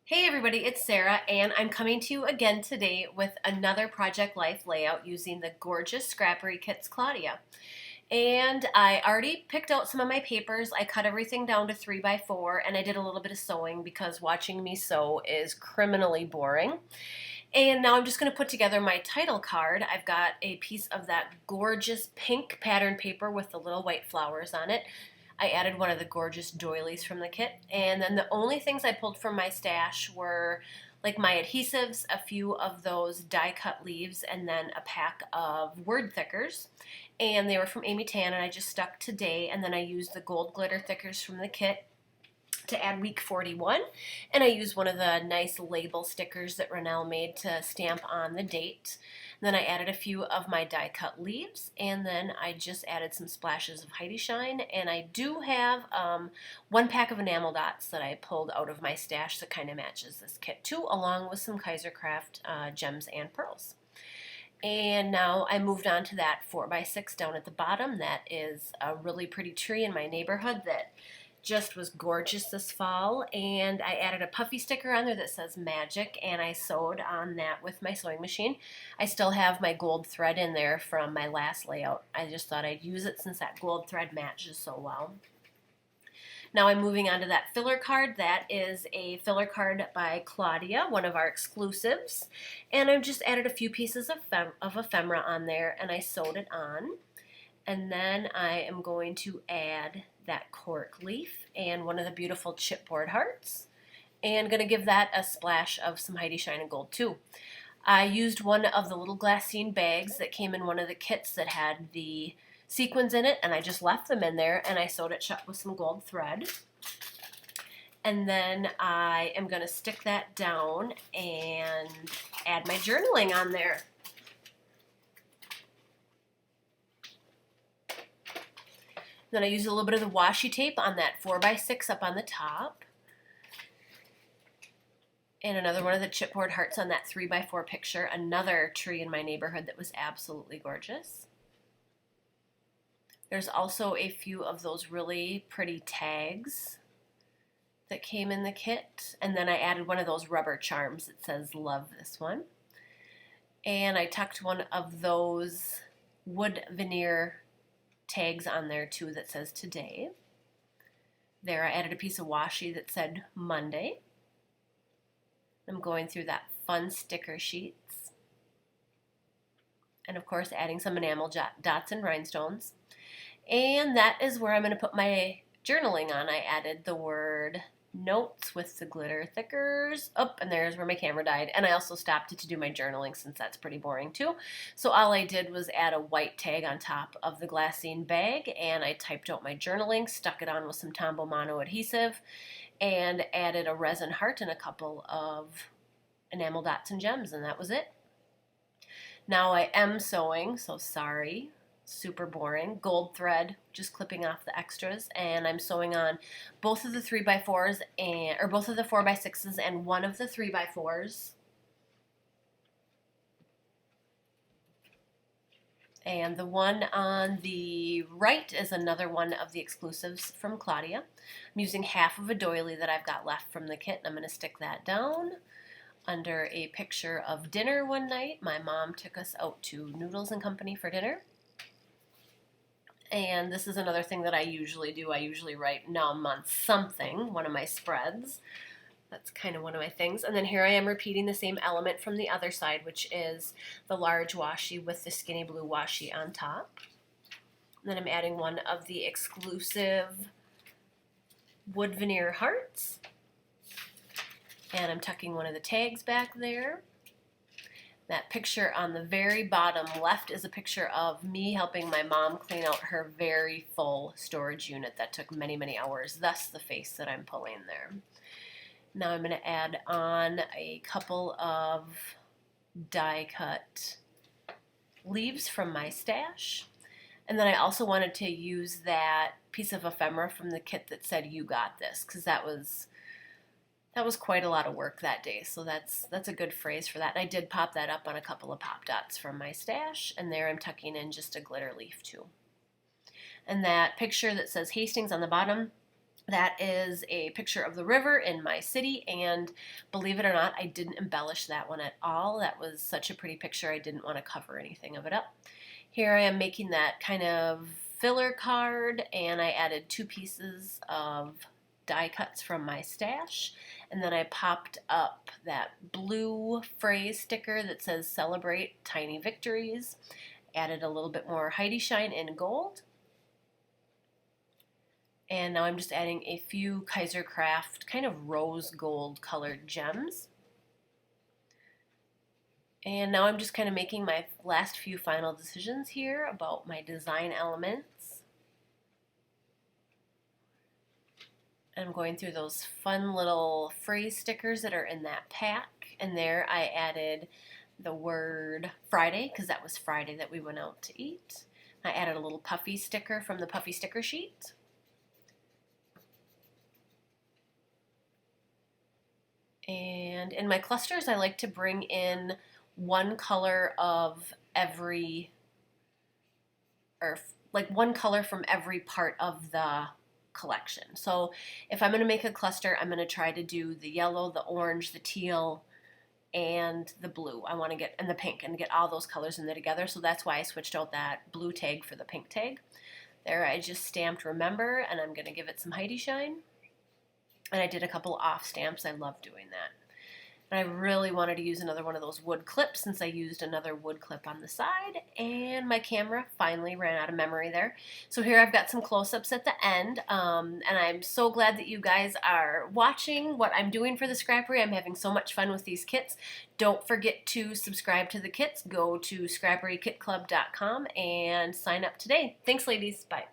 Hey everybody, it's Sarah, and I'm coming to you again today with another Project Life layout using the gorgeous Scrappery Kits Claudia. And I already picked out some of my papers. I cut everything down to 3 by 4 and I did a little bit of sewing because watching me sew is criminally boring. And now I'm just going to put together my title card. I've got a piece of that gorgeous pink pattern paper with the little white flowers on it. I added one of the gorgeous doilies from the kit. And then the only things I pulled from my stash were like my adhesives, a few of those die cut leaves, and then a pack of word thickers. And they were from Amy Tan, and I just stuck today. And then I used the gold glitter thickers from the kit to add week 41, and I used one of the nice label stickers that Rennell made to stamp on the date. And then I added a few of my die cut leaves, and then I just added some splashes of Heidi Shine, and I do have one pack of enamel dots that I pulled out of my stash that kind of matches this kit too, along with some Kaisercraft gems and pearls. And now I moved on to that 4x6 down at the bottom. That is a really pretty tree in my neighborhood that just was gorgeous this fall, and I added a puffy sticker on there that says magic, and I sewed on that with my sewing machine. I still have my gold thread in there from my last layout. I just thought I'd use it since that gold thread matches so well. Now I'm moving on to that filler card. That is a filler card by Claudia, one of our exclusives, and I've just added a few pieces of ephemera on there, and I sewed it on. And then I am going to add that cork leaf and one of the beautiful chipboard hearts, and going to give that a splash of some Heidi Shine and Gold too. I used one of the little glassine bags that came in one of the kits that had the sequins in it, and I just left them in there, and I sewed it shut with some gold thread. And then I am going to stick that down and add my journaling on there. Then I used a little bit of the washi tape on that 4x6 up on the top. And another one of the chipboard hearts on that 3x4 picture. Another tree in my neighborhood that was absolutely gorgeous. There's also a few of those really pretty tags that came in the kit. And then I added one of those rubber charms that says love this one. And I tucked one of those wood veneer tags on there too that says today. There I added a piece of washi that said Monday. I'm going through that fun sticker sheets. And of course adding some enamel dots and rhinestones. And that is where I'm going to put my journaling on. I added the word notes with the glitter thickers. Oh, and there's where my camera died. And I also stopped it to do my journaling since that's pretty boring too. So all I did was add a white tag on top of the glassine bag, and I typed out my journaling, stuck it on with some Tombow Mono adhesive, and added a resin heart and a couple of enamel dots and gems, and that was it. Now I am sewing, so sorry. Super boring. Gold thread, just clipping off the extras, and I'm sewing on both of the 3x4s or both of the 4x6s and one of the 3x4s. And the one on the right is another one of the exclusives from Claudia. I'm using half of a doily that I've got left from the kit, and I'm going to stick that down under a picture of dinner one night. My mom took us out to Noodles and Company for dinner. And this is another thing that I usually do. I usually write num on something, one of my spreads. That's kind of one of my things. And then here I am repeating the same element from the other side, which is the large washi with the skinny blue washi on top. And then I'm adding one of the exclusive wood veneer hearts. And I'm tucking one of the tags back there. That picture on the very bottom left is a picture of me helping my mom clean out her very full storage unit that took many, many hours, thus the face that I'm pulling there. Now I'm going to add on a couple of die cut leaves from my stash. And then I also wanted to use that piece of ephemera from the kit that said you got this, because that was quite a lot of work that day, so that's a good phrase for that. And I did pop that up on a couple of pop dots from my stash, and there I'm tucking in just a glitter leaf too. And that picture that says Hastings on the bottom That is a picture of the river in my city, and believe it or not, I didn't embellish that one at all. That was such a pretty picture, I didn't want to cover anything of it up. Here I am making that kind of filler card, and I added 2 pieces of die cuts from my stash, and then I popped up that blue phrase sticker that says "Celebrate Tiny Victories." Added a little bit more Heidi Shine in gold. And now I'm just adding a few Kaiser Craft kind of rose gold colored gems. And now I'm just kind of making my last few final decisions here about my design elements. I'm going through those fun little phrase stickers that are in that pack. And there I added the word Friday, because that was Friday that we went out to eat. I added a little puffy sticker from the puffy sticker sheet. And in my clusters, I like to bring in one color of every, or like one color from every part of the collection. So if I'm going to make a cluster, I'm going to try to do the yellow, the orange, the teal, and the blue. I want to get, and the pink, and get all those colors in there together. So that's why I switched out that blue tag for the pink tag. There I just stamped remember, and I'm going to give it some Heidi Shine. And I did a couple off stamps. I love doing that. And I really wanted to use another one of those wood clips since I used another wood clip on the side, and my camera finally ran out of memory there. So here I've got some close-ups at the end, and I'm so glad that you guys are watching what I'm doing for the Scrappery. I'm having so much fun with these kits. Don't forget to subscribe to the kits. Go to scrapperykitclub.com and sign up today. Thanks, ladies. Bye.